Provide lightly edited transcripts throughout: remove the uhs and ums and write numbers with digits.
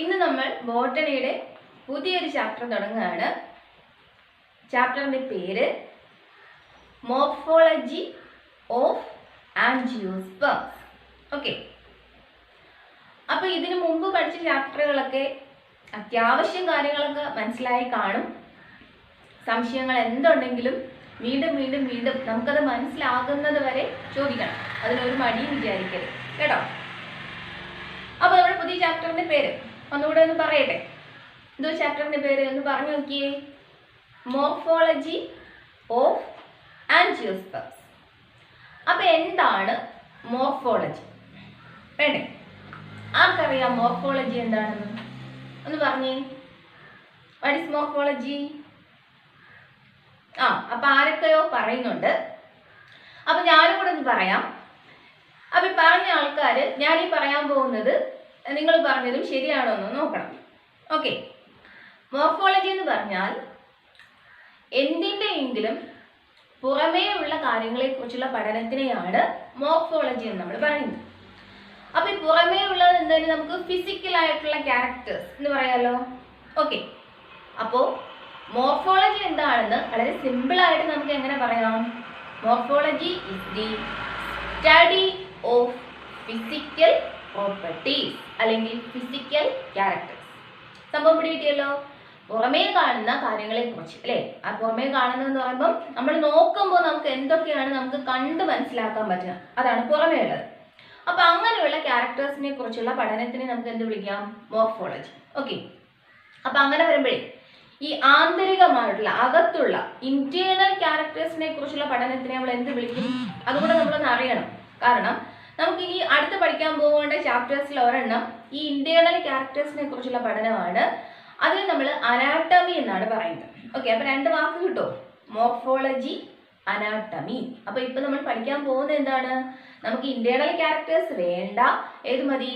ഇന്ന് നമ്മൾ ബോട്ടണിയുടെ പുതിയൊരു ചാപ്റ്റർ തുടങ്ങുകയാണ്. ചാപ്റ്ററിന്റെ പേര് മോർഫോളജി ഓഫ് ആൻജിയോസ്പേംസ്. ഓക്കെ, അപ്പോൾ ഇതിനു മുമ്പ് പഠിച്ച ചാപ്റ്ററുകളൊക്കെ അത്യാവശ്യം കാര്യങ്ങളൊക്കെ മനസ്സിലായി കാണും. സംശയങ്ങൾ എന്തുണ്ടെങ്കിലും വീണ്ടും വീണ്ടും വീണ്ടും നമുക്കത് മനസ്സിലാകുന്നത് വരെ ചോദിക്കണം. അതിനൊരു മടിയും വിചാരിക്കരുത് കേട്ടോ. അപ്പോൾ നമ്മുടെ പുതിയ ചാപ്റ്ററിന്റെ പേര് ഒന്നുകൂടെ ഒന്ന് പറയട്ടെ. എന്തോ ചാപ്റ്ററിന്റെ പേര് ഒന്ന് പറഞ്ഞു നോക്കിയേ. Morphology of angiosperms. അപ്പോൾ എന്താണ് മോർഫോളജി? വേണ്ടേ? ആർക്കറിയാം മോർഫോളജി എന്താണെന്ന്? ഒന്ന് പറഞ്ഞേ. What is morphology? അപ്പൊ ആരൊക്കെയോ പറയുന്നുണ്ട്. അപ്പൊ ഞാനും കൂടെ ഒന്ന് പറയാം. അപ്പൊ പറഞ്ഞ ആൾക്കാർ ഞാനീ പറയാൻ പോകുന്നത് നിങ്ങൾ പറഞ്ഞതും ശരിയാണോ എന്ന് നോക്കണം. ഓക്കെ, മോർഫോളജി എന്ന് പറഞ്ഞാൽ എന്തിൻ്റെയെങ്കിലും പുറമേ ഉള്ള കാര്യങ്ങളെ കുറിച്ചുള്ള പഠനത്തിനെയാണ് മോർഫോളജി എന്ന് നമ്മൾ പറയുന്നത്. അപ്പൊ ഈ പുറമേ ഉള്ളത് എന്തായാലും നമുക്ക് ഫിസിക്കൽ ആയിട്ടുള്ള ക്യാരക്ടേഴ്സ് എന്ന് പറയാലോ. ഓക്കെ, അപ്പോ മോർഫോളജി എന്താണെന്ന് വളരെ സിമ്പിൾ ആയിട്ട് നമുക്ക് എങ്ങനെ പറയാം? Morphology is the study of physical properties അല്ലെങ്കിൽ ഫിസിക്കൽ ക്യാരക്ടേഴ്സ്. സംഭവം പിടികിട്ടിയല്ലോ. പുറമേ കാണുന്ന കാര്യങ്ങളെ കുറിച്ച് അല്ലേ? ആ പുറമേ കാണുന്നതെന്ന് പറയുമ്പോൾ നമ്മൾ നോക്കുമ്പോൾ നമുക്ക് എന്തൊക്കെയാണ് നമുക്ക് കണ്ട് മനസ്സിലാക്കാൻ പറ്റുക, അതാണ് പുറമേ ഉള്ളത്. അപ്പൊ അങ്ങനെയുള്ള ക്യാരക്ടേഴ്സിനെ കുറിച്ചുള്ള പഠനത്തിനെ നമുക്ക് എന്ത് വിളിക്കാം? മോർഫോളജി. ഓക്കെ, അപ്പൊ അങ്ങനെ വരുമ്പോഴേ ഈ ആന്തരികമായിട്ടുള്ള അകത്തുള്ള ഇന്റേണൽ ക്യാരക്ടേഴ്സിനെ കുറിച്ചുള്ള പഠനത്തിനെ നമ്മൾ എന്ത് വിളിക്കും? അതുകൂടെ നമ്മളൊന്ന് അറിയണം. കാരണം നമുക്ക് ഇനി അടുത്ത് പഠിക്കാൻ പോകേണ്ട ചാപ്റ്റേഴ്സിൽ ഒരെണ്ണം ഈ ഇന്റേണൽ ക്യാരക്ടേഴ്സിനെ കുറിച്ചുള്ള പഠനമാണ്. അതിൽ നമ്മൾ അനാട്ടമി എന്നാണ് പറയുന്നത്. ഓക്കെ, അപ്പൊ രണ്ട് വാക്ക് കിട്ടുമോ? Morphology, anatomy. അപ്പൊ ഇപ്പൊ നമ്മൾ പഠിക്കാൻ പോകുന്നത് എന്താണ്? നമുക്ക് ഇന്റേണൽ ക്യാരക്ടേഴ്സ് വേണ്ട. ഏത് മതി?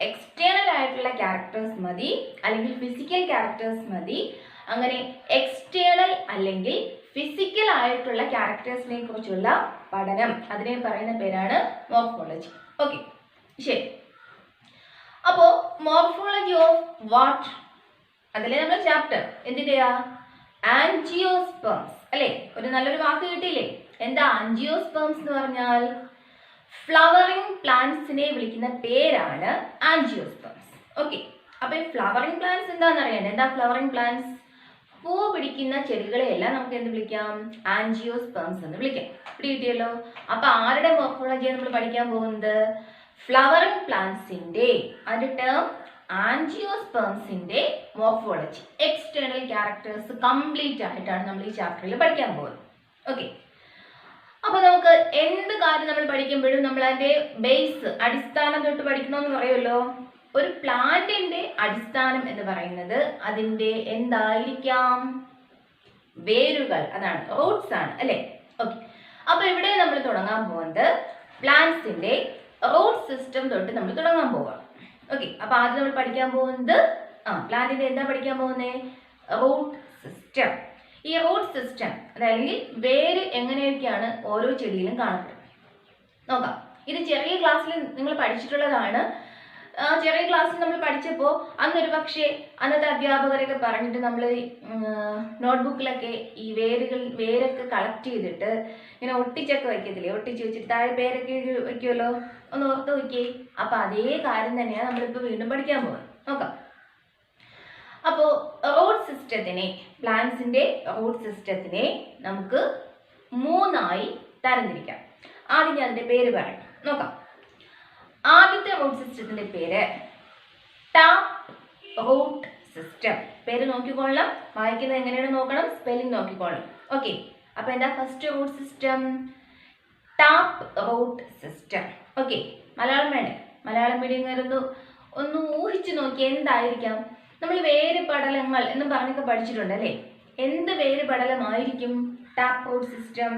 എക്സ്റ്റേണൽ ആയിട്ടുള്ള ക്യാരക്ടേഴ്സ് മതി, അല്ലെങ്കിൽ ഫിസിക്കൽ ക്യാരക്ടേഴ്സ് മതി. അങ്ങനെ എക്സ്റ്റേണൽ അല്ലെങ്കിൽ ഫിസിക്കൽ ആയിട്ടുള്ള ക്യാരക്ടേഴ്സിനെ കുറിച്ചുള്ള പഠനം, അതിനെ പറയുന്ന പേരാണ് മോർഫോളജി. ഓക്കെ, ശരി. അപ്പോ മോർഫോളജി ഓഫ് വാട്ട്? അതിലെ നമ്മൾ ചാപ്റ്റർ എന്തിന്റെയാ? ആൻജിയോസ്പേംസ് അല്ലെ? ഒരു നല്ലൊരു വാക്ക് കിട്ടിയില്ലേ? എന്താ ആൻജിയോസ്പേംസ് എന്ന് പറഞ്ഞാൽ? ഫ്ലവറിംഗ് പ്ലാന്റ്സിനെ വിളിക്കുന്ന പേരാണ് ആൻജിയോസ്പേംസ്. ഓക്കെ, അപ്പൊ ഈ ഫ്ലവറിംഗ് പ്ലാന്റ്സ് എന്താണെന്ന് അറിയാൻ? എന്താ ഫ്ലവറിംഗ് പ്ലാന്റ്സ്? പൂ പിടിക്കുന്ന ചെടികളെയെല്ലാം നമുക്ക് എന്ത് വിളിക്കാം? ആൻജിയോസ്പേംസ് എന്ന് വിളിക്കാം. ഇവിടെ കിട്ടിയല്ലോ. അപ്പൊ ആരുടെ മോർഫോളജിയാണ് നമ്മൾ പഠിക്കാൻ പോകുന്നത്? ഫ്ലവറിംഗ് പ്ലാന്റ്സിന്റെ, അതിന്റെ ടേം ആൻജിയോസ്പേംസിന്റെ മോർഫോളജി. എക്സ്റ്റേണൽ ക്യാരക്ടേഴ്സ് കംപ്ലീറ്റ് ആയിട്ടാണ് നമ്മൾ ഈ ചാപ്റ്ററിൽ പഠിക്കാൻ പോകുന്നത്. ഓക്കെ, അപ്പൊ നമുക്ക് എന്ത് കാര്യം നമ്മൾ പഠിക്കുമ്പോഴും നമ്മൾ അതിന്റെ ബേസ്, അടിസ്ഥാനം തൊട്ട് പഠിക്കണമെന്ന് പറയുമല്ലോ. ഒരു പ്ലാന്റിന്റെ അടിസ്ഥാനം എന്ന് പറയുന്നത് അതിന്റെ എന്തായിരിക്കാം? വേരുകൾ, അതാണ്, റൂട്ട്സ് ആണ് അല്ലെ? ഓക്കെ, അപ്പൊ ഇവിടെ നമ്മൾ തുടങ്ങാൻ പോകുന്നത് പ്ലാന്റ്സിന്റെ റൂട്ട് സിസ്റ്റം തൊട്ട് നമ്മൾ തുടങ്ങാൻ പോവാം. ഓക്കെ, അപ്പൊ ആദ്യം നമ്മൾ പഠിക്കാൻ പോകുന്നത് പ്ലാന്റിന്റെ എന്താ പഠിക്കാൻ പോകുന്നത്? Root system. ഈ റൂട്ട് സിസ്റ്റം അല്ലെങ്കിൽ വേര് എങ്ങനെയൊക്കെയാണ് ഓരോ ചെടിയിലും കാണപ്പെടുന്നത് നോക്കാം. ഇത് ചെറിയ ക്ലാസ്സിൽ നിങ്ങൾ പഠിച്ചിട്ടുള്ളതാണ്. ചെറിയ ക്ലാസ്സിൽ നമ്മൾ പഠിച്ചപ്പോൾ അന്നൊരു പക്ഷേ അന്നത്തെ അധ്യാപകരൊക്കെ പറഞ്ഞിട്ട് നമ്മൾ നോട്ട്ബുക്കിലൊക്കെ ഈ വേരൊക്കെ കളക്ട് ചെയ്തിട്ട് ഇങ്ങനെ ഒട്ടിച്ചൊക്കെ വയ്ക്കത്തില്ലേ? ഒട്ടിച്ച് വെച്ചിട്ട് താഴെ പേരൊക്കെ വയ്ക്കുമല്ലോ. ഒന്ന് ഓർത്ത് നോക്കിയേ. അപ്പൊ അതേ കാര്യം തന്നെയാണ് നമ്മളിപ്പോൾ വീണ്ടും പഠിക്കാൻ പോകുന്നത്. നോക്കാം. അപ്പോൾ റൂട്ട് സിസ്റ്റത്തിനെ, പ്ലാന്റ്സിന്റെ റൂട്ട് സിസ്റ്റത്തിനെ നമുക്ക് മൂന്നായി തരംതിരിക്കാം. ആദ്യം ഞാൻ അതിന്റെ പേര് പറയാം. നോക്കാം. ആദ്യത്തെ റൂട്ട് സിസ്റ്റത്തിന്റെ പേര് ടാപ്പ് റൂട്ട് സിസ്റ്റം. പേര് നോക്കിക്കൊള്ളാം, വായിക്കുന്നത് എങ്ങനെയാണ് നോക്കണം, സ്പെല്ലിംഗ് നോക്കിക്കൊള്ളാം. ഓക്കെ, അപ്പൊ എന്താ first root system? Tap root system. Okay, Malayalam വേണ്ടേ? മലയാളം മീഡിയം ഒന്ന് ഊഹിച്ചു നോക്കി എന്തായിരിക്കാം? നമ്മൾ വേര് പടലങ്ങൾ എന്ന് പറഞ്ഞൊക്കെ പഠിച്ചിട്ടുണ്ട് അല്ലേ? എന്ത് വേര് പടലമായിരിക്കും ടാപ്പ് റൂട്ട് സിസ്റ്റം?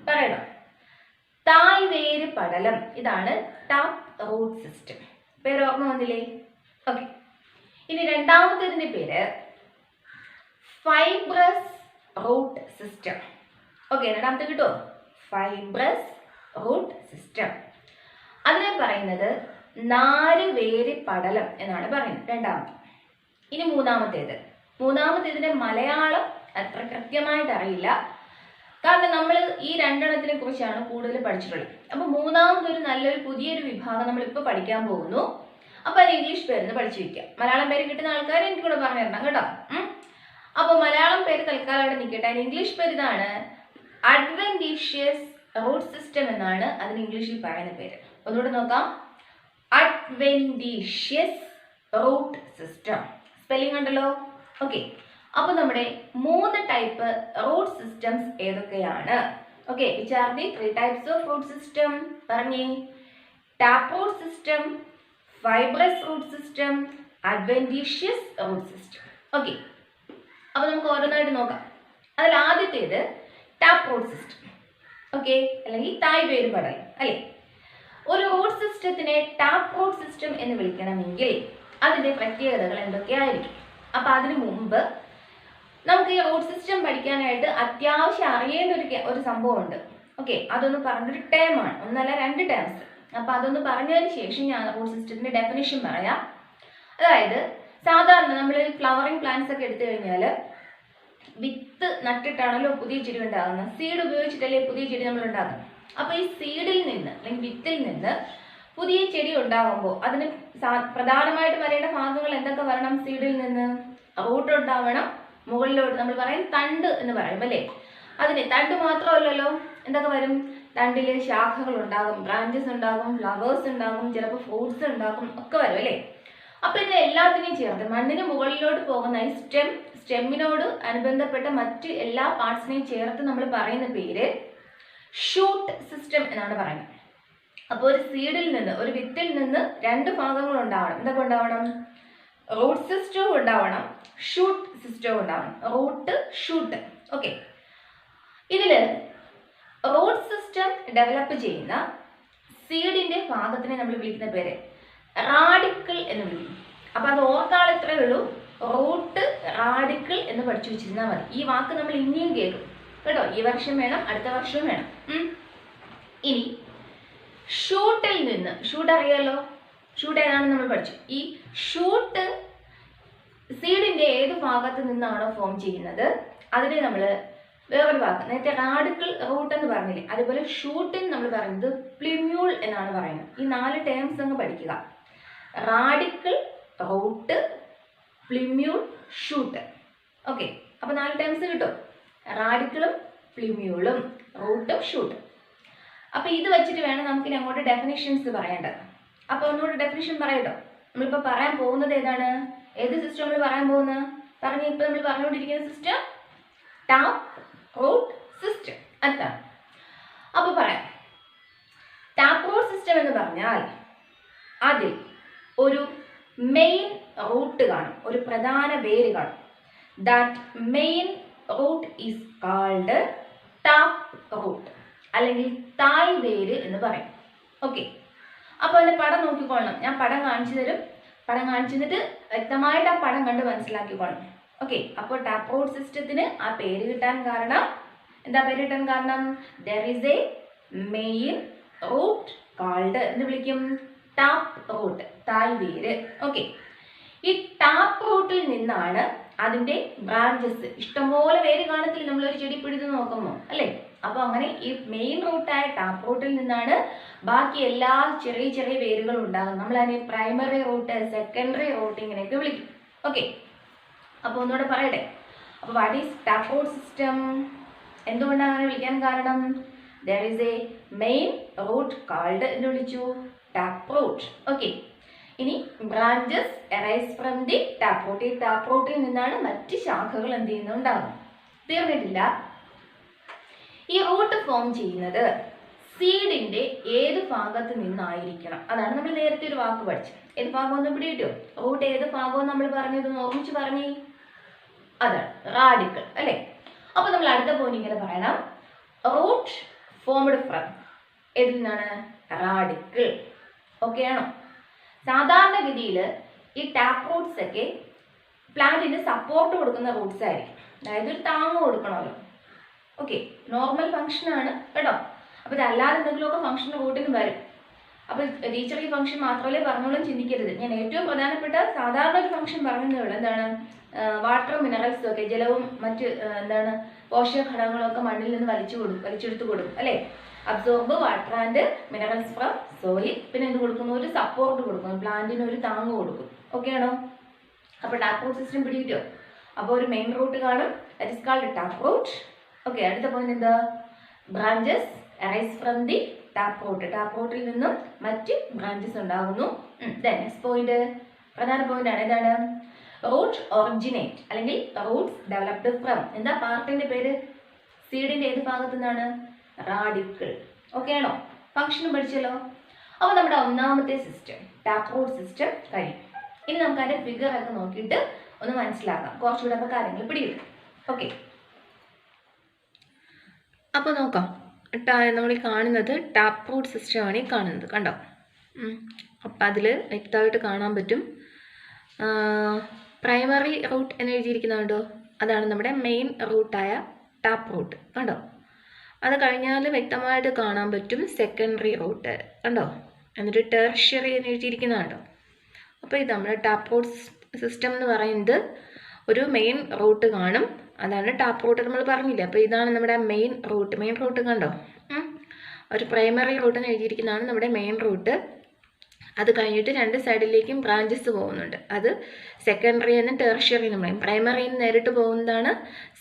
പറയണം. തായ് വേര് പടലം, ഇതാണ് ടാപ്പ് റൂട്ട് സിസ്റ്റം. പേര് ഓർമ്മ വന്നില്ലേ? ഓക്കെ, ഇനി രണ്ടാമത്തേതിന്റെ പേര് ഫൈബ്രസ് റൂട്ട് സിസ്റ്റം. ഓക്കെ, രണ്ടാമത്തെ കിട്ടുമോ? Fibrous root system. അതിനെ പറയുന്നത് നാര് വേര് പടലം എന്നാണ് പറയുന്നത്. രണ്ടാമത്തെ ഇനി മൂന്നാമത്തേതിന്റെ മലയാളം അത്ര കൃത്യമായിട്ട് അറിയില്ല, കാരണം നമ്മൾ ഈ രണ്ടെണ്ണത്തിനെ കുറിച്ചാണ് കൂടുതൽ പഠിച്ചിട്ടുള്ളത്. അപ്പോൾ മൂന്നാമതൊരു നല്ലൊരു പുതിയൊരു വിഭാഗം നമ്മൾ ഇപ്പോൾ പഠിക്കാൻ പോകുന്നു. അപ്പോൾ അത് ഇംഗ്ലീഷ് പേരെന്ന് പഠിച്ചു വെക്കാം. മലയാളം പേര് കിട്ടുന്ന ആൾക്കാർ എനിക്ക് കൂടെ പറഞ്ഞു തരണം കേട്ടോ. അപ്പോൾ മലയാളം പേര് തൽക്കാലം അവിടെ നിൽക്കട്ടെ. അതിന് ഇംഗ്ലീഷ് പേര് ഇതാണ്, അഡ്വെന്റീഷ്യസ് റൂട്ട് സിസ്റ്റം എന്നാണ് അതിന് ഇംഗ്ലീഷിൽ പറയുന്ന പേര്. ഒന്നുകൂടെ നോക്കാം, അഡ്വെന്റീഷ്യസ് റൂട്ട് സിസ്റ്റം. സ്പെല്ലിംഗ് ഉണ്ടല്ലോ. ഓക്കെ, അപ്പോൾ നമ്മുടെ 3 ടൈപ്പ് റൂട്ട് സിസ്റ്റംസ് ഏതൊക്കെയാണ്? Okay, which are the 3 types of root system? പറഞ്ഞേ. Tap root system, fibrous root system, adventitious root system. Okay, അപ്പോൾ നമുക്ക് ഓരോന്നായിട്ട് നോക്കാം. അതിൽ ആദ്യത്തേത് ടാപ്പ് റൂട്ട് സിസ്റ്റം. ഓക്കെ, അല്ലെങ്കിൽ തായ് വേര് പടൽ അല്ലേ. ഒരു റൂട്ട് സിസ്റ്റത്തിനെ ടാപ്പ് റൂട്ട് സിസ്റ്റം എന്ന് വിളിക്കണമെങ്കിൽ അതിന്റെ പ്രത്യേകതകൾ എന്തൊക്കെയായിരിക്കും? അപ്പൊ അതിനു മുമ്പ് നമുക്ക് ഈ റൂട്ട് സിസ്റ്റം പഠിക്കാനായിട്ട് അത്യാവശ്യം അറിയേണ്ട ഒരു സംഭവമുണ്ട്. ഓക്കെ, അതൊന്ന് പറഞ്ഞൊരു ടേമാണ്, ഒന്നല്ല 2 ടേംസ്. അപ്പൊ അതൊന്ന് പറഞ്ഞതിന് ശേഷം ഞാൻ റൂട്ട് സിസ്റ്റത്തിന്റെ ഡെഫിനിഷൻ പറയാം. അതായത് സാധാരണ നമ്മൾ ഫ്ലവറിങ് പ്ലാന്റ്സ് ഒക്കെ എടുത്തു കഴിഞ്ഞാൽ വിത്ത് നട്ടിട്ടാണല്ലോ പുതിയ ചെടി ഉണ്ടാകുന്നത്. സീഡ് ഉപയോഗിച്ചിട്ടല്ലേ പുതിയ ചെടി നമ്മൾ ഉണ്ടാകുന്നത്. അപ്പൊ ഈ സീഡിൽ നിന്ന് അല്ലെങ്കിൽ വിത്തിൽ നിന്ന് പുതിയ ചെടി ഉണ്ടാകുമ്പോൾ അതിന് പ്രധാനമായിട്ട് വരേണ്ട ഭാഗങ്ങൾ എന്തൊക്കെ വരണം? സീഡിൽ നിന്ന് റൂട്ട് ഉണ്ടാവണം, മുകളിലോട്ട് നമ്മൾ പറയും തണ്ട് എന്ന് പറയും അല്ലേ. അതിന് തണ്ട് മാത്രമല്ലല്ലോ, എന്തൊക്കെ വരും? തണ്ടിൽ ശാഖകൾ ഉണ്ടാകും, ബ്രാഞ്ചസ് ഉണ്ടാകും, ഫ്ലവേഴ്സ് ഉണ്ടാകും, ചിലപ്പോൾ ഫ്രൂട്ട്സ് ഉണ്ടാകും, ഒക്കെ വരും അല്ലേ. അപ്പൊ ഇത് എല്ലാത്തിനെയും ചേർത്ത് മണ്ണിന് മുകളിലോട്ട് പോകുന്ന ഈ സ്റ്റെമ്മിനോട് അനുബന്ധപ്പെട്ട മറ്റ് എല്ലാ പാർട്സിനെയും ചേർത്ത് നമ്മൾ പറയുന്ന പേര് ഷൂട്ട് സിസ്റ്റം എന്നാണ് പറയുന്നത്. അപ്പോൾ ഒരു സീഡിൽ നിന്ന്, ഒരു വിത്തിൽ നിന്ന് 2 ഭാഗങ്ങൾ ഉണ്ടാവണം. എന്തൊക്കെ ഉണ്ടാവണം? റൂട്ട് സിസ്റ്റവും ഉണ്ടാവണം, ഷൂട്ട് സിസ്റ്റവും ഉണ്ടാവണം. Root, shoot. ഓക്കെ, ഇതില് റൂട്ട് സിസ്റ്റം ഡെവലപ്പ് ചെയ്യുന്ന സീഡിന്റെ ഭാഗത്തിനെ നമ്മൾ വിളിക്കുന്ന പേര് റാഡിക്കിൾ എന്ന് വിളിക്കും. അപ്പൊ അത് ഓർക്കാൾ ഇത്രയേ ഉള്ളൂ, റൂട്ട് റാഡിക്കിൾ എന്ന് പഠിച്ചു വെച്ചിരുന്നാൽ മതി. ഈ വാക്ക് നമ്മൾ ഇനിയും കേൾക്കും കേട്ടോ. ഈ വർഷം വേണം, അടുത്ത വർഷവും വേണം. ഇനി ഷൂട്ടിൽ നിന്ന്, ഷൂട്ട് അറിയാലോ, ഷൂട്ട് ഏതാണെന്ന് നമ്മൾ പഠിച്ചു. ഈ ഷൂട്ട് സീഡിന്റെ ഏത് ഭാഗത്ത് നിന്നാണോ ഫോം ചെയ്യുന്നത് അതിനെ നമ്മൾ വേറൊരു വാക്ക്, നേരത്തെ റാഡിക്കിൾ റൂട്ട് എന്ന് പറഞ്ഞില്ലേ, അതുപോലെ ഷൂട്ടിന് നമ്മൾ പറയുന്നത് പ്ലിമ്യൂൾ എന്നാണ് പറയുന്നത്. ഈ 4 ടേംസ് അങ്ങ് പഠിക്കുക. Radicle, root, plumule, shoot. Okay, അപ്പൊ 4 ടേംസ് കിട്ടും. റാഡിക്കിളും പ്ലിമ്യൂളും റൂട്ടും ഷൂട്ടും. അപ്പൊ ഇത് വെച്ചിട്ട് വേണം നമുക്ക് ഇനി അങ്ങോട്ട് ഡെഫിനിഷൻസ് പറയേണ്ടത്. അപ്പൊ ഒന്നുകൂടെ ഡെഫിനിഷൻ പറയട്ടോ. നമ്മളിപ്പോ പറയാൻ പോകുന്നത് ഏതാണ്? ഏത് സിസ്റ്റം നമ്മൾ പറയാൻ പോകുന്നത്? പറഞ്ഞു, ഇപ്പൊ നമ്മൾ പറഞ്ഞുകൊണ്ടിരിക്കുന്ന സിസ്റ്റം ടാപ്പ് റൂട്ട് സിസ്റ്റം. അതാണ്. അപ്പൊ പറയാം, ടാപ്പ് റൂട്ട് സിസ്റ്റം എന്ന് പറഞ്ഞാൽ അതിൽ ഒരു മെയിൻ റൂട്ട് കാണും, ഒരു പ്രധാന വേര് കാണും. That main root is called tap root, അല്ലെങ്കിൽ തായ് വേര് എന്ന് പറയും. ഓക്കെ, അപ്പോൾ അതിന്റെ പടം നോക്കിക്കൊള്ളണം. ഞാൻ പടം കാണിച്ചു തരും. പടം കാണിച്ചു തന്നിട്ട് വ്യക്തമായിട്ട് ആ പടം കണ്ട് മനസ്സിലാക്കിക്കൊള്ളണം. ഓക്കെ, അപ്പോൾ ടാപ്പ് റൂട്ട് സിസ്റ്റത്തിന് ആ പേര് കിട്ടാൻ കാരണം എന്താ? പേര് കിട്ടാൻ കാരണം there is a main root called എന്ന് വിളിക്കും ടാപ്പ് റൂട്ട്, തായ് വേര്. ഓക്കെ, ഈ ടാപ്പ് റൂട്ടിൽ നിന്നാണ് അതിന്റെ ബ്രാഞ്ചസ്, ഇഷ്ടംപോലെ വേര് കാണത്തില്ല നമ്മളൊരു ചെടി പിടിച്ച് നോക്കുമ്പോൾ അല്ലേ. അപ്പൊ അങ്ങനെ ഈ മെയിൻ റൂട്ടായ ടാപ്പ് റൂട്ടിൽ നിന്നാണ് ബാക്കി എല്ലാ ചെറിയ ചെറിയ വേരുകളും ഉണ്ടാകുന്നത്. നമ്മൾ അതിനെ പ്രൈമറി റൂട്ട്, സെക്കൻഡറി റൂട്ട് ഇങ്ങനെയൊക്കെ വിളിക്കും. ഓക്കെ, അപ്പൊ ഒന്നുകൂടെ പറയട്ടെ. അപ്പൊ what is tap root system? എന്തുകൊണ്ടാണ് അങ്ങനെ വിളിക്കാൻ കാരണം? There is a main root called എന്ന് വിളിച്ചു ടാപ്പ് റൂട്ട്. ഓക്കെ, ഇനി branches arise from the tap root. ഈ ടാപ്പ് റൂട്ടിൽ നിന്നാണ് മറ്റ് ശാഖകൾ എന്ത് ചെയ്യുന്നുണ്ടാകും. തീർന്നിട്ടില്ല. ഈ റൂട്ട് ഫോം ചെയ്യുന്നത് സീഡിന്റെ ഏത് ഭാഗത്ത് നിന്നായിരിക്കണം? അതാണ് നമ്മൾ നേരത്തെ ഒരു വാക്ക് പഠിച്ചത്. ഏത് ഭാഗം ഒന്ന് പിടികിട്ടോ? റൂട്ട് ഏത് ഭാഗവും നമ്മൾ പറഞ്ഞത് ഓർമ്മിച്ച് പറഞ്ഞേ. അതാണ് റാഡിക്കിൾ അല്ലേ. അപ്പൊ നമ്മൾ അടുത്ത പോയിന്റ് ഇങ്ങനെ പറയണം, റൂട്ട് ഫോംഡ് ഫ്രം ഏതിൽ നിന്നാണ്? റാഡിക്കിൾ. ഓക്കെ ആണോ? സാധാരണഗതിയിൽ ഈ ടാപ്പ് റൂട്ട്സ് ഒക്കെ പ്ലാന്റിന് സപ്പോർട്ട് കൊടുക്കുന്ന റൂട്ട്സ് ആയിരിക്കും. അതായത് ഒരു താങ്ങ് കൊടുക്കണമല്ലോ. ഓക്കെ, നോർമൽ ഫംഗ്ഷൻ ആണ് കേട്ടോ. അപ്പൊ ഇതല്ലാതെ എന്തെങ്കിലുമൊക്കെ ഫംഗ്ഷൻ റൂട്ടിന് വരും. അപ്പോൾ ടീച്ചർ ഈ ഫംഗ്ഷൻ മാത്രമല്ലേ പറഞ്ഞോളും ചിന്തിക്കരുത്. ഞാൻ ഏറ്റവും പ്രധാനപ്പെട്ട സാധാരണ ഒരു ഫംഗ്ഷൻ പറഞ്ഞതേ ഉള്ളൂ. എന്താണ്? വാട്ടറും മിനറൽസും ഒക്കെ, ജലവും മറ്റ് എന്താണ് പോഷക ഘടകങ്ങളും ഒക്കെ മണ്ണിൽ നിന്ന് വലിച്ചെടുത്ത് കൊടുക്കും അല്ലേ? Absorb water and minerals from soil. പിന്നെ എന്ത് കൊടുക്കുന്നു? ഒരു സപ്പോർട്ട് കൊടുക്കും, പ്ലാന്റിന് ഒരു താങ്ങ് കൊടുക്കും. ഓക്കെ ആണോ? അപ്പോൾ ടാപ്പ് റൂട്ട് സിസ്റ്റം പിടികിട്ടോ? അപ്പോൾ ഒരു മെയിൻ റൂട്ട് കാണും, that is called tap root. Okay, അടുത്ത പോയിന്റ് എന്താ? Branches arise from the tap root. Tap റൂട്ടിൽ നിന്നും മറ്റ് ബ്രാഞ്ചസ് ഉണ്ടാകുന്നു. നെക്സ്റ്റ് പോയിന്റ്, പ്രധാന പോയിന്റ് ആണ്. എന്താണ്? റൂട്ട് ഒറിജിനേറ്റ് അല്ലെങ്കിൽ റൂട്ട്സ് ഡെവലപ്ഡ് ഫ്രം. എന്താ പാർട്ടിന്റെ പേര്? സീഡിന്റെ ഏത് ഭാഗത്തു നിന്നാണ്? റാഡിക്കിൾ. ഓക്കെ ആണോ? ഫംഗ്ഷനും പഠിച്ചല്ലോ. അപ്പോൾ നമ്മുടെ ഒന്നാമത്തെ സിസ്റ്റം ടാപ്പ് റൂട്ട് സിസ്റ്റം കഴിയും. ഇനി നമുക്ക് അതിന്റെ ഫിഗർ ഒക്കെ നോക്കിയിട്ട് ഒന്ന് മനസ്സിലാക്കാം, കുറച്ചുകൂടെ ഒക്കെ കാര്യങ്ങൾ പിടികിട്ടും. ഓക്കെ, അപ്പോൾ നോക്കാം. നമ്മൾ ഈ കാണുന്നത് ടാപ്പ് റൂട്ട് സിസ്റ്റമാണ് ഈ കാണുന്നത്, കണ്ടോ? അപ്പം അതിൽ വ്യക്തമായിട്ട് കാണാൻ പറ്റും. പ്രൈമറി റൂട്ട് എന്ന് എഴുതിയിരിക്കുന്നുണ്ടോ? അതാണ് നമ്മുടെ മെയിൻ റൂട്ടായ ടാപ്പ് റൂട്ട്, കണ്ടോ? അത് കഴിഞ്ഞാൽ വ്യക്തമായിട്ട് കാണാൻ പറ്റും സെക്കൻഡറി റൂട്ട്, കണ്ടോ? എന്നിട്ട് ടെർഷ്യറി എന്ന് എഴുതിയിരിക്കുന്നതുണ്ടോ? അപ്പോൾ ഇത് നമ്മുടെ ടാപ്പ് റൂട്ട് സിസ്റ്റം എന്ന് പറയുന്നത് ഒരു മെയിൻ റൂട്ട് കാണും, അതാണ് ടാപ്പ് റൂട്ട് നമ്മൾ പറഞ്ഞില്ല. അപ്പോൾ ഇതാണ് നമ്മുടെ മെയിൻ റൂട്ട് കണ്ടോ? ഒരു പ്രൈമറി റൂട്ട് എന്ന് എഴുതിയിരിക്കുന്നതാണ് നമ്മുടെ മെയിൻ റൂട്ട്. അത് കഴിഞ്ഞിട്ട് രണ്ട് സൈഡിലേക്കും ബ്രാഞ്ചസ് പോകുന്നുണ്ട്, അത് സെക്കൻഡറി എന്നും ടെർഷ്യറി എന്നും പറയും. പ്രൈമറിയിൽ നിന്ന് നേരിട്ട് പോകുന്നതാണ്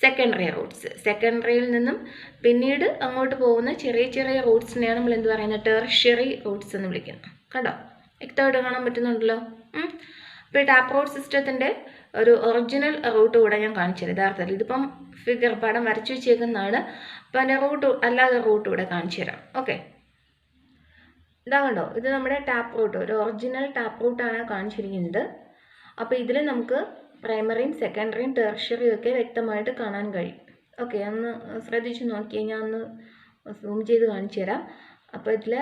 സെക്കൻഡറി റൂട്ട്സ്. സെക്കൻഡറിയിൽ നിന്നും പിന്നീട് അങ്ങോട്ട് പോകുന്ന ചെറിയ ചെറിയ റൂട്ട്സിനെയാണ് നമ്മൾ എന്ത് പറയുന്നത്? ടെർഷ്യറി റൂട്ട്സ് എന്ന് വിളിക്കുന്നത്. കണ്ടോ? വ്യക്തമായിട്ട് കാണാൻ പറ്റുന്നുണ്ടല്ലോ. അപ്പോൾ ഈ ടാപ്പ് റൂട്ട് സിസ്റ്റത്തിൻ്റെ ഒരു ഒറിജിനൽ റൂട്ട് കൂടെ ഞാൻ കാണിച്ചത് യഥാർത്ഥത്തിൽ. ഇതിപ്പം ഫിഗർ പടം വരച്ചു വെച്ചേക്കുന്നതാണ്. അപ്പോൾ അതിൻ്റെ റൂട്ട് അല്ലാതെ റൂട്ട് കൂടെ കാണിച്ചു തരാം. ഓക്കെ, ഇതാ കണ്ടോ? ഇത് നമ്മുടെ ടാപ്പ് റൂട്ട്, ഒരു ഒറിജിനൽ ടാപ്പ് റൂട്ടാണ് കാണിച്ചിരിക്കുന്നത്. അപ്പോൾ ഇതിൽ നമുക്ക് പ്രൈമറിയും സെക്കൻഡറിയും ടെർഷ്യറിയും ഒക്കെ വ്യക്തമായിട്ട് കാണാൻ കഴിയും. ഓക്കെ, ഒന്ന് ശ്രദ്ധിച്ച് നോക്കിയാൽ ഞാൻ ഒന്ന് സൂം ചെയ്ത് കാണിച്ചു തരാം. അപ്പോൾ ഇതിൽ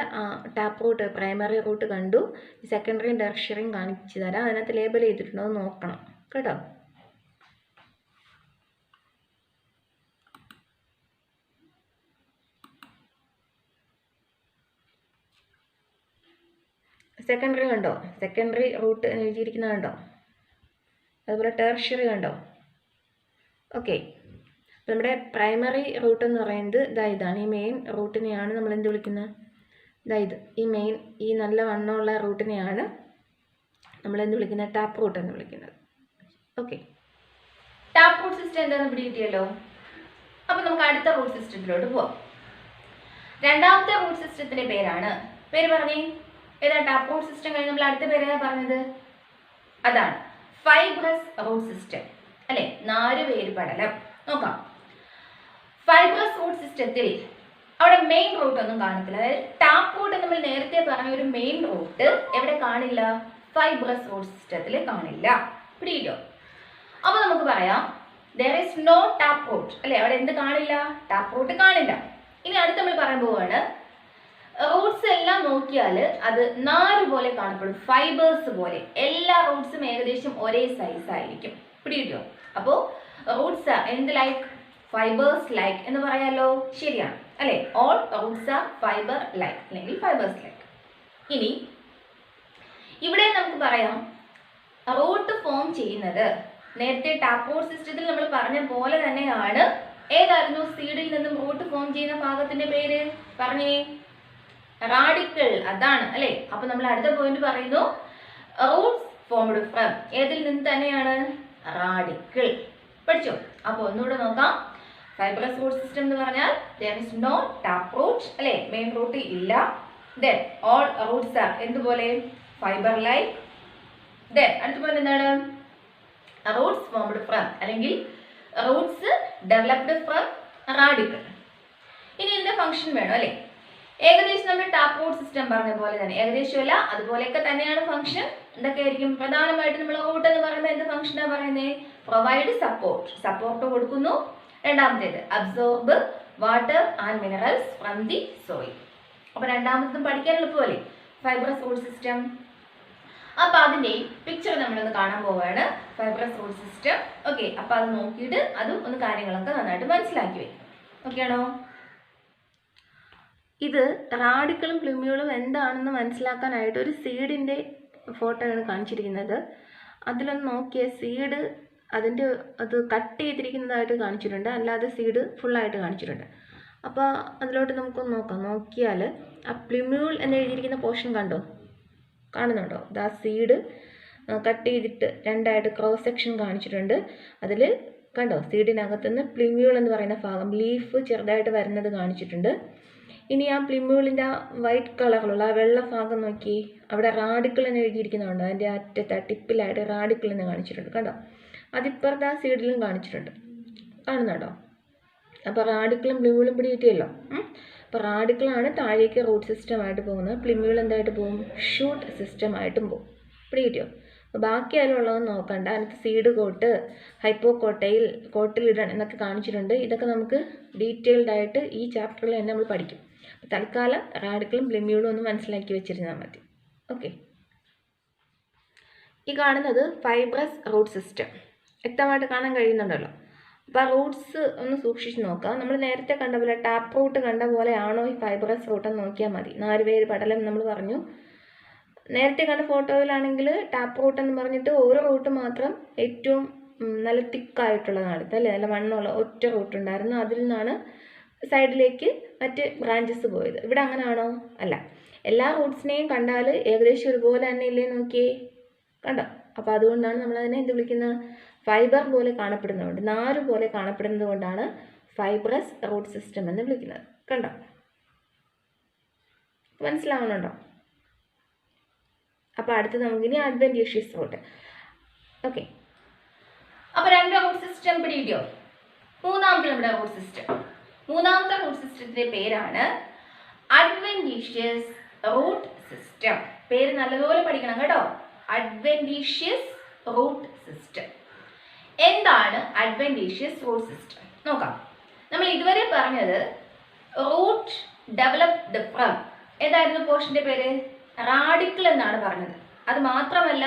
ടാപ്പ് റൂട്ട് പ്രൈമറി റൂട്ട് കണ്ടു, സെക്കൻഡറിയും ടെർഷ്യറിയും കാണിച്ചു തരാം. അതിനകത്ത് ലേബൽ ചെയ്തിട്ടുണ്ടോ എന്ന് നോക്കണം കേട്ടോ. സെക്കൻഡറി കണ്ടോ? സെക്കൻഡറി റൂട്ട് എഴുതിയിരിക്കുന്നത് കണ്ടോ? അതുപോലെ ടെർഷ്യറി കണ്ടോ? ഓക്കെ, അപ്പോൾ നമ്മുടെ പ്രൈമറി റൂട്ട് എന്ന് പറയുന്നത് ഇതാണ്. ഈ മെയിൻ റൂട്ടിനെയാണ് നമ്മൾ എന്ത് വിളിക്കുന്നത്? ഇത് ഈ മെയിൻ, ഈ നല്ല വണ്ണമുള്ള റൂട്ടിനെയാണ് നമ്മൾ എന്ത് വിളിക്കുന്നത്? ടാപ്പ് റൂട്ട് എന്ന് വിളിക്കുന്നത്. ഓക്കെ, ടാപ്പ് റൂട്ട് സിസ്റ്റം എന്താണെന്ന് പിടികിട്ടിയല്ലോ. അപ്പോൾ നമുക്ക് അടുത്ത റൂട്ട് സിസ്റ്റത്തിലോട്ട് പോവാം. രണ്ടാമത്തെ റൂട്ട് സിസ്റ്റത്തിൻ്റെ പേര് പറഞ്ഞേ. ഏതാ? ടാപ്പ് റൂട്ട് സിസ്റ്റം കഴിഞ്ഞ് നമ്മൾ അടുത്ത പേര് ഏതാ പറഞ്ഞത്? അതാണ് ഫൈബ്രസ് റൂട്ട് സിസ്റ്റം അല്ലെ? നാരുവേര് പടലം. നോക്കാം. ഫൈബ്രസ് റൂട്ട് സിസ്റ്റത്തിൽ അവിടെ മെയിൻ റൂട്ട് ഒന്നും കാണത്തില്ല. അതായത് ടാപ്പ് റൂട്ട് നമ്മൾ നേരത്തെ പറഞ്ഞ ഒരു മെയിൻ റൂട്ട് എവിടെ കാണില്ല? ഫൈബ്രസ് റൂട്ട് സിസ്റ്റത്തിൽ കാണില്ല. പിടിയില്ലോ? അപ്പൊ നമുക്ക് പറയാം there is no tap root അല്ലെ? അവിടെ എന്ത് കാണില്ല? ടാപ്പ് റൂട്ട് കാണില്ല. ഇനി അടുത്ത് നമ്മൾ പറയാൻ പോവാണ്, റൂട്ട്സ് എല്ലാം നോക്കിയാൽ അത് നാര് പോലെ കാണപ്പെടും, ഫൈബേഴ്സ് പോലെ. എല്ലാ റൂട്ട്സും ഏകദേശം ഒരേ സൈസ് ആയിരിക്കും. പിടികിട്ടോ? അപ്പോൾ റൂട്ട്സ് എന്ത് ലൈക്ക്? ഫൈബേഴ്സ് ലൈക്ക് എന്ന് പറയാലോ. ശരിയാണ് അല്ലെ? All roots are fibre like അല്ലെങ്കിൽ ഫൈബേഴ്സ് ലൈക്ക്. ഇനി ഇവിടെ നമുക്ക് പറയാം റൂട്ട് ഫോം ചെയ്യുന്നത് നേരത്തെ ടാപ്പ് റൂട്ട് സിസ്റ്റത്തിൽ നമ്മൾ പറഞ്ഞ പോലെ തന്നെയാണ്. ഏതായിരുന്നു സീഡിൽ നിന്നും റൂട്ട് ഫോം ചെയ്യുന്ന ഭാഗത്തിന്റെ പേര്? പറഞ്ഞേ. റാഡിക്കിൾ. അതാണ് അല്ലെ? അപ്പൊ നമ്മൾ അടുത്ത പോയിന്റ് പറയുന്നു റൂട്ട്സ് ഫോംഡ് ഫ്രം ഏതിൽ നിന്ന് തന്നെയാണ്? റാഡിക്കിൾ. പഠിച്ചോ? അപ്പോൾ ഒന്നുകൂടെ നോക്കാം. ഫൈബ്രസ് റൂട്ട് സിസ്റ്റം എന്ന് പറഞ്ഞാൽ there is no tap root അല്ലെ? മെയിൻ റൂട്ട് ഇല്ല. then all roots are എന്തുപോലെ? Fibre like. then അടുത്ത പോയിന്റ് എന്താണ്? റൂട്ട്സ് ഫോംഡ് ഫ്രം അല്ലെങ്കിൽ റൂട്ട്സ് ഡെവലപ്ഡ് ഫ്രം റാഡിക്കിൾ. ഇനി ഇതിന്റെ ഫംഗ്ഷൻ വേണം അല്ലെ? ഏകദേശം നമ്മൾ ടാപ്പ് റൂട്ട് സിസ്റ്റം പറഞ്ഞ പോലെ തന്നെ, ഏകദേശമല്ല അതുപോലെയൊക്കെ തന്നെയാണ് ഫംഗ്ഷൻ. എന്തൊക്കെയായിരിക്കും? പ്രധാനമായിട്ട് നമ്മൾ റൂട്ട് എന്ന് പറയുമ്പോൾ എന്ത് ഫംഗ്ഷനാണ് പറയുന്നത്? പ്രൊവൈഡ് സപ്പോർട്ട് കൊടുക്കുന്നു. രണ്ടാമത്തേത് absorb water and minerals from the soil. അപ്പൊ രണ്ടാമത്തും പഠിക്കാൻ എളുപ്പമല്ലേ ഫൈബ്രസ് റൂട്ട് സിസ്റ്റം. അപ്പൊ അതിന്റെ പിക്ചർ നമ്മളൊന്ന് കാണാൻ പോവുകയാണ്, ഫൈബ്രസ് റൂട്ട് സിസ്റ്റം. ഓക്കെ, അപ്പൊ അത് നോക്കിയിട്ട് അതും ഒന്ന് കാര്യങ്ങളൊക്കെ നന്നായിട്ട് മനസ്സിലാക്കി വയ്ക്കും. ഓക്കെ ആണോ? ഇത് റാഡിക്കളും പ്ലിമ്യൂളും എന്താണെന്ന് മനസ്സിലാക്കാനായിട്ട് ഒരു സീഡിൻ്റെ ഫോട്ടോയാണ് കാണിച്ചിരിക്കുന്നത്. അതിലൊന്ന് നോക്കിയ സീഡ് അത് കട്ട് ചെയ്തിരിക്കുന്നതായിട്ട് കാണിച്ചിട്ടുണ്ട്, അല്ലാതെ സീഡ് ഫുള്ളായിട്ട് കാണിച്ചിട്ടുണ്ട്. അപ്പോൾ അതിലോട്ട് നമുക്കൊന്ന് നോക്കിയാൽ ആ പ്ലിമ്യൂൾ എന്ന് എഴുതിയിരിക്കുന്ന പോർഷൻ കാണുന്നുണ്ടോ? ആ സീഡ് കട്ട് ചെയ്തിട്ട് രണ്ടായിട്ട് ക്രോസ് സെക്ഷൻ കാണിച്ചിട്ടുണ്ട്. അതിൽ കണ്ടോ, സീഡിനകത്തുനിന്ന് പ്ലിമ്യൂൾ എന്ന് പറയുന്ന ഭാഗം, ലീഫ് ചെറുതായിട്ട് വരുന്നത് കാണിച്ചിട്ടുണ്ട്. ഇനി ആ പ്ലിമ്യൂളിൻ്റെ ആ വൈറ്റ് കളറിലുള്ള ആ വെള്ള ഭാഗം നോക്കി, അവിടെ റാഡിക്കിൾ എന്ന് എഴുതിയിരിക്കുന്നുണ്ടോ? അതിൻ്റെ അറ്റത്ത് ടിപ്പിലായിട്ട് റാഡിക്കിൾ എന്ന് കാണിച്ചിട്ടുണ്ട്. കണ്ടോ, അതിപ്പുറത്ത് ആ സീഡിലും കാണിച്ചിട്ടുണ്ട്. കാണുന്നുണ്ടോ? അപ്പോൾ റാഡിക്കിളും പ്ലിമ്യൂളും പിടികിട്ടിയല്ലോ. അപ്പോൾ റാഡിക്കിളാണ് താഴേക്ക് റൂട്ട് സിസ്റ്റമായിട്ട് പോകുന്നത്, പ്ലിമ്യൂൾ എന്തായിട്ട് പോകും? ഷൂട്ട് സിസ്റ്റമായിട്ടും പോകും. പിടികിട്ടിയോ? അപ്പോൾ ബാക്കി അതിലുള്ളതൊന്നും നോക്കണ്ട. അതിനകത്ത് സീഡ് കോട്ട്, കോട്ടിലിടണം എന്നൊക്കെ കാണിച്ചിട്ടുണ്ട്. ഇതൊക്കെ നമുക്ക് ഡീറ്റെയിൽഡായിട്ട് ഈ ചാപ്റ്ററിൽ തന്നെ നമ്മൾ പഠിക്കും. അപ്പോൾ തൽക്കാലം റാഡിക്കിളും പ്ലിമ്യൂളും ഒന്ന് മനസ്സിലാക്കി വെച്ചിരുന്നാൽ മതി. ഓക്കെ, ഈ കാണുന്നത് ഫൈബ്രസ് റൂട്ട് സിസ്റ്റം. വ്യക്തമായിട്ട് കാണാൻ കഴിയുന്നുണ്ടല്ലോ. അപ്പോൾ റൂട്ട്സ് ഒന്ന് സൂക്ഷിച്ച് നോക്കാം. നമ്മൾ നേരത്തെ കണ്ട പോലെ ടാപ്പ് റൂട്ട് കണ്ട പോലെയാണോ ഈ ഫൈബ്രസ് റൂട്ട് എന്ന് നോക്കിയാൽ മതി. 4 വേര് പടലം നമ്മൾ പറഞ്ഞു. നേരത്തെ കണ്ട ഫോട്ടോയിലാണെങ്കിൽ ടാപ്പ് റൂട്ട് എന്ന് പറഞ്ഞിട്ട് ഒരു റൂട്ട് മാത്രം ഏറ്റവും നല്ല തിക്കായിട്ടുള്ളതാണ്, അല്ലേ? നല്ല വണ്ണമുള്ള ഒറ്റ റൂട്ട് ഉണ്ടായിരുന്നു. അതിൽ നിന്നാണ് സൈഡിലേക്ക് മറ്റ് ബ്രാഞ്ചസ് പോയത്. ഇവിടെ അങ്ങനെയാണോ? അല്ല. എല്ലാ റൂട്ട്സിനെയും കണ്ടാൽ ഏകദേശം ഒരുപോലെ തന്നെ ഇല്ലേ? നോക്കിയേ, കണ്ടോ? അപ്പോൾ അതുകൊണ്ടാണ് നമ്മളതിനെ എന്ത് വിളിക്കുന്നത്? ഫൈബർ പോലെ കാണപ്പെടുന്നതുകൊണ്ട്, നാര് പോലെ കാണപ്പെടുന്നത് കൊണ്ടാണ് ഫൈബ്രസ് റൂട്ട് സിസ്റ്റം എന്ന് വിളിക്കുന്നത്. കണ്ടോ? മനസ്സിലാവുന്നുണ്ടോ? അപ്പോൾ അടുത്ത് നമുക്കിനി അഡ്വെന്റീഷ്യസ് റൂട്ട്. ഓക്കെ, അപ്പോൾ 2 റൂട്ട് സിസ്റ്റം പിടികിട്ടിയോ? മൂന്നാമത്തെ നമ്മുടെ റൂട്ട് സിസ്റ്റം. മൂന്നാമത്തെ റൂട്ട് സിസ്റ്റത്തിന്റെ പേരാണ് അഡ്വെന്റീഷ്യസ് റൂട്ട് സിസ്റ്റം. പേര് നല്ലപോലെ പഠിക്കണം കേട്ടോ. അഡ്വെന്റീഷ്യസ് റൂട്ട് സിസ്റ്റം. എന്താണ് അഡ്വെന്റീഷ്യസ് റൂട്ട് സിസ്റ്റം? നോക്കാം. നമ്മൾ ഇതുവരെ പറഞ്ഞത് റൂട്ട് ഡെവലപ്ഡ് ഫ്രം ഏതായിരുന്നു പോർഷന്റെ പേര്? റാഡിക്കിൾ എന്നാണ് പറഞ്ഞത്. അത് മാത്രമല്ല,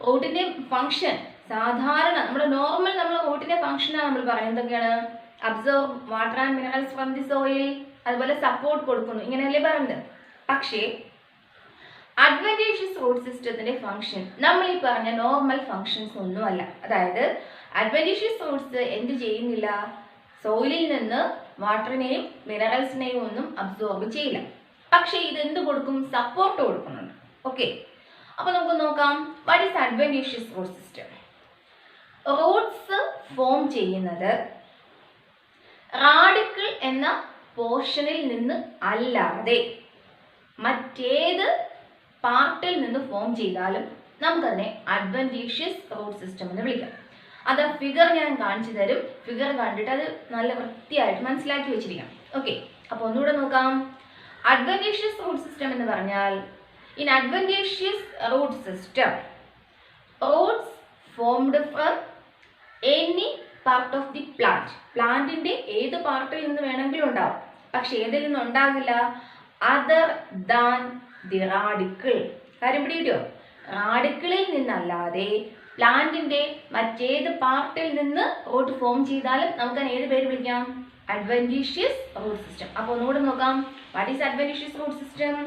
റൂട്ടിന്റെ ഫംഗ്ഷൻ സാധാരണ നമ്മൾ റൂട്ടിന്റെ ഫംഗ്ഷനാണ് നമ്മൾ പറയുന്നത്. എന്തൊക്കെയാണ്? Absorb water and minerals from the soil, അതുപോലെ സപ്പോർട്ട് കൊടുക്കുന്നു, ഇങ്ങനെയല്ലേ പറയുന്നത്. പക്ഷേ അഡ്വെന്റീഷ്യസ് റൂട്ട് സിസ്റ്റത്തിന്റെ ഫംഗ്ഷൻ നമ്മൾ ഈ പറഞ്ഞ നോർമൽ ഫംഗ്ഷൻസ് ഒന്നുമല്ല. അതായത് അഡ്വെന്റീഷ്യസ് റൂട്ട്സ് എന്ത് ചെയ്യുന്നില്ല? സോയിലിൽ നിന്ന് വാട്ടറിനെയും മിനറൽസിനെയും ഒന്നും അബ്സോർബ് ചെയ്യില്ല. പക്ഷേ ഇത് എന്ത് കൊടുക്കും? സപ്പോർട്ട് കൊടുക്കുന്നുണ്ട്. ഓക്കെ, അപ്പോൾ നമുക്ക് നോക്കാം. What is adventitious root system? Roots form ചെയ്യുന്നത് റാഡിക്കിൾ എന്ന പോർഷനിൽ നിന്ന് അല്ലാതെ മറ്റേത് പാർട്ടിൽ നിന്ന് ഫോം ചെയ്താലും നമുക്കതിനെ അഡ്വെന്റീഷ്യസ് റൂട്ട് സിസ്റ്റം എന്ന് വിളിക്കാം. അത് ഫിഗർ ഞാൻ കാണിച്ചു തരും. ഫിഗർ കണ്ടിട്ട് അത് നല്ല വൃത്തിയായിട്ട് മനസ്സിലാക്കി വെച്ചിരിക്കാം. ഓക്കെ, അപ്പോൾ ഒന്നുകൂടെ നോക്കാം. അഡ്വെന്റീഷ്യസ് റൂട്ട് സിസ്റ്റം എന്ന് പറഞ്ഞാൽ, in adventitious root system roots formed from any part of the plant. പ്ലാന്റിന്റെ ഏത് പാർട്ടിൽ നിന്ന് വേണമെങ്കിലും ഉണ്ടാവും. പക്ഷെ ഏതിൽ നിന്നും ഉണ്ടാകില്ല? Other than the radical. കാര്യം പിടികിട്ടിയോ? റാഡിക്കിളിൽ നിന്നല്ലാതെ പ്ലാന്റിന്റെ മറ്റേത് പാർട്ടിൽ നിന്ന് റൂട്ട് ഫോം ചെയ്താലും നമുക്ക് ഏത് പേര് വിളിക്കാം? Adventitious root system. അപ്പോൾ ഒന്നുകൂടെ നോക്കാം. What is adventitious root system?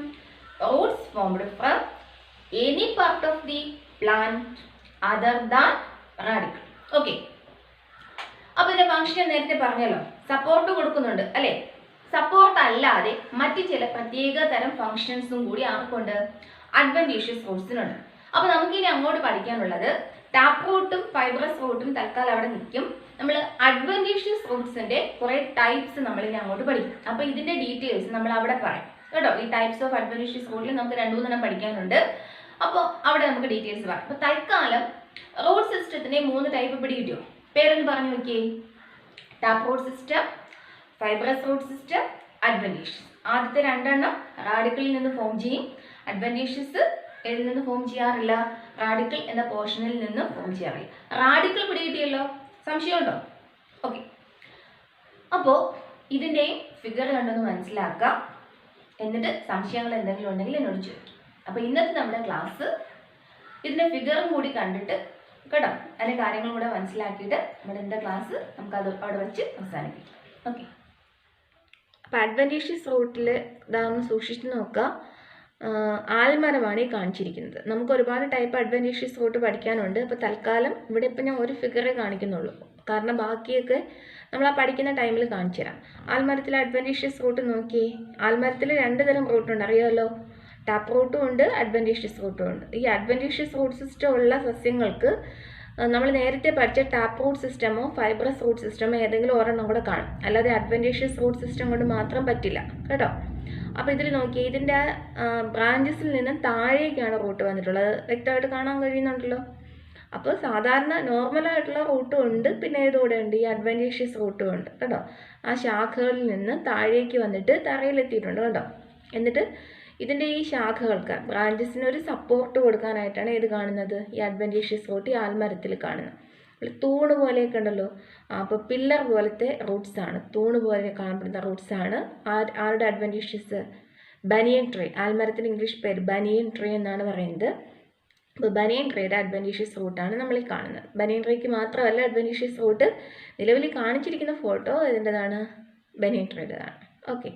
Roots formed from any part of the plant other than radicle. Okay, അപ്പോൾ ഇതിന്റെ ഫംഗ്ഷൻ നേരത്തെ പറഞ്ഞല്ലോ, സപ്പോർട്ട് കൊടുക്കുന്നുണ്ട് അല്ലേ? സപ്പോർട്ട് അല്ലാതെ മറ്റ് ചില പ്രത്യേക തരം ഫംഗ്ഷൻസും കൂടി ആർക്കുണ്ട്? അഡ്വെന്റീഷ്യസ് റൂട്ട്സിനുണ്ട്. അപ്പോൾ നമുക്കിനി അങ്ങോട്ട് പഠിക്കാനുള്ളത് ടാപ്പ് റൂട്ടും ഫൈബ്രസ് റൂട്ടും തൽക്കാലം അവിടെ നിൽക്കും. നമ്മൾ അഡ്വെന്റീഷ്യസ് റൂട്ട്സിന്റെ കുറെ ടൈപ്സ് നമ്മളിനി അങ്ങോട്ട് പഠിക്കും. അപ്പോൾ ഇതിന്റെ ഡീറ്റെയിൽസ് നമ്മൾ അവിടെ പറയും കേട്ടോ. ഈ ടൈപ്സ് ഓഫ് അഡ്വെന്റീഷ്യസ് റൂട്ടിൽ നമുക്ക് 2-3 പഠിക്കാനുണ്ട്. അപ്പോൾ അവിടെ നമുക്ക് ഡീറ്റെയിൽസ് പറയാം. അപ്പോൾ തൽക്കാലം റൂട്ട് സിസ്റ്റത്തിന്റെ 3 ടൈപ്പ് പിടികിട്ടിയോ? പേരൊന്ന് പറഞ്ഞു നോക്കിയേ. Tap root system, fibrous root system, adventitious. ആദ്യത്തെ 2 റാഡിക്കിളിൽ നിന്ന് ഫോം ചെയ്യും. അഡ്വെന്റീഷ്യസ് ഏതിൽ നിന്ന് ഫോം ചെയ്യാറില്ല? റാഡിക്കിൾ എന്ന പോർഷനിൽ നിന്ന് ഫോം ചെയ്യാറില്ല. റാഡിക്കിൾ പിടികിട്ടിയല്ലോ, സംശയമുണ്ടോ? ഓക്കെ, അപ്പോൾ ഇതിൻ്റെ ഫിഗർ കണ്ടൊന്ന് മനസ്സിലാക്കാം. എന്നിട്ട് സംശയങ്ങൾ എന്തെങ്കിലും ഉണ്ടെങ്കിൽ എന്നോട് ചോദിക്കും. അപ്പോൾ ഇന്നത്തെ നമ്മുടെ ക്ലാസ് ഇതിൻ്റെ ഫിഗറും കൂടി കണ്ടിട്ട് കേട്ടോ, അതിൻ്റെ കാര്യങ്ങളും കൂടെ മനസ്സിലാക്കിയിട്ട് നമ്മുടെ ഇന്നത്തെ ക്ലാസ് നമുക്കത് അവിടെ വെച്ച് അവസാനിപ്പിക്കാം. ഓക്കെ. അപ്പോൾ അഡ്വൻറ്റേഷ്യസ് റൂട്ടിൽ ഇതാന്ന് സൂക്ഷിച്ച് നോക്കുക. ആൽമരമാണ് ഈ കാണിച്ചിരിക്കുന്നത്. നമുക്ക് ഒരുപാട് ടൈപ്പ് അഡ്വൻറ്റേഷ്യസ് റൂട്ട് പഠിക്കാനുണ്ട്. അപ്പോൾ തൽക്കാലം ഇവിടെ ഇപ്പം ഞാൻ ഒരു ഫിഗറേ കാണിക്കുന്നുള്ളൂ, കാരണം ബാക്കിയൊക്കെ നമ്മൾ ആ പഠിക്കുന്ന ടൈമിൽ കാണിച്ചു തരാം. ആൽമരത്തിലെ അഡ്വൻറ്റേഷ്യസ് റൂട്ട് നോക്കിയേ. ആൽമരത്തിൽ 2 തരം റൂട്ടുണ്ട്, അറിയാമല്ലോ. ടാപ്പ് റൂട്ടും ഉണ്ട്, അഡ്വൻറ്റേഷ്യസ് റൂട്ടും ഉണ്ട്. ഈ അഡ്വൻറ്റേഷ്യസ് റൂട്ട് സിസ്റ്റം ഉള്ള സസ്യങ്ങൾക്ക് നമ്മൾ നേരത്തെ പഠിച്ച ടാപ്പ് റൂട്ട് സിസ്റ്റമോ ഫൈബ്രസ് റൂട്ട് സിസ്റ്റമോ ഏതെങ്കിലും ഒരെണ്ണം കൂടെ കാണും. അല്ലാതെ അഡ്വൻറ്റേഷ്യസ് റൂട്ട് സിസ്റ്റം കൊണ്ട് മാത്രം പറ്റില്ല കേട്ടോ. അപ്പോൾ ഇതിൽ നോക്കിയേ, ഇതിൻ്റെ ബ്രാഞ്ചസിൽ നിന്ന് താഴേക്കാണ് റൂട്ട് വന്നിട്ടുള്ളത്. വ്യക്തമായിട്ട് കാണാൻ കഴിയുന്നുണ്ടല്ലോ. അപ്പോൾ സാധാരണ നോർമലായിട്ടുള്ള റൂട്ടും ഉണ്ട്, പിന്നെ ഏതുകൂടെ ഉണ്ട്, ഈ അഡ്വൻറ്റേഷ്യസ് റൂട്ടും ഉണ്ട് കേട്ടോ. ആ ശാഖകളിൽ നിന്ന് താഴേക്ക് വന്നിട്ട് തറയിലെത്തിയിട്ടുണ്ട് കേട്ടോ. എന്നിട്ട് ഇതിൻ്റെ ഈ ശാഖകൾക്ക് ബ്രാഞ്ചസിന് ഒരു സപ്പോർട്ട് കൊടുക്കാനായിട്ടാണ് ഇത് കാണുന്നത്, ഈ അഡ്വൻറ്റേഷ്യസ് റൂട്ട് ഈ ആൽമരത്തിൽ കാണുന്നത്. തൂണ് പോലെയൊക്കെ ഉണ്ടല്ലോ, അപ്പോൾ പില്ലർ പോലത്തെ റൂട്ട്സ് ആണ്, തൂണ് പോലെ കാണപ്പെടുന്ന റൂട്ട്സ് ആണ്. ആരുടെ അഡ്വൻറ്റേഷ്യസ്? Banyan tree. ആൽമരത്തിൻ്റെ ഇംഗ്ലീഷ് പേര് ബനിയൻ ട്രീ എന്നാണ് പറയുന്നത്. അപ്പോൾ ബനിയൻ ട്രീയുടെ അഡ്വൻറ്റേഷ്യസ് റൂട്ടാണ് നമ്മൾ ഈ കാണുന്നത്. ബനിയൻ ട്രീക്ക് മാത്രമല്ല അഡ്വൻറ്റേഷ്യസ് റൂട്ട്, നിലവിൽ കാണിച്ചിരിക്കുന്ന ഫോട്ടോ ഇതിൻ്റെതാണ്, ബനിയൻ ട്രീയുടേതാണ്. ഓക്കെ.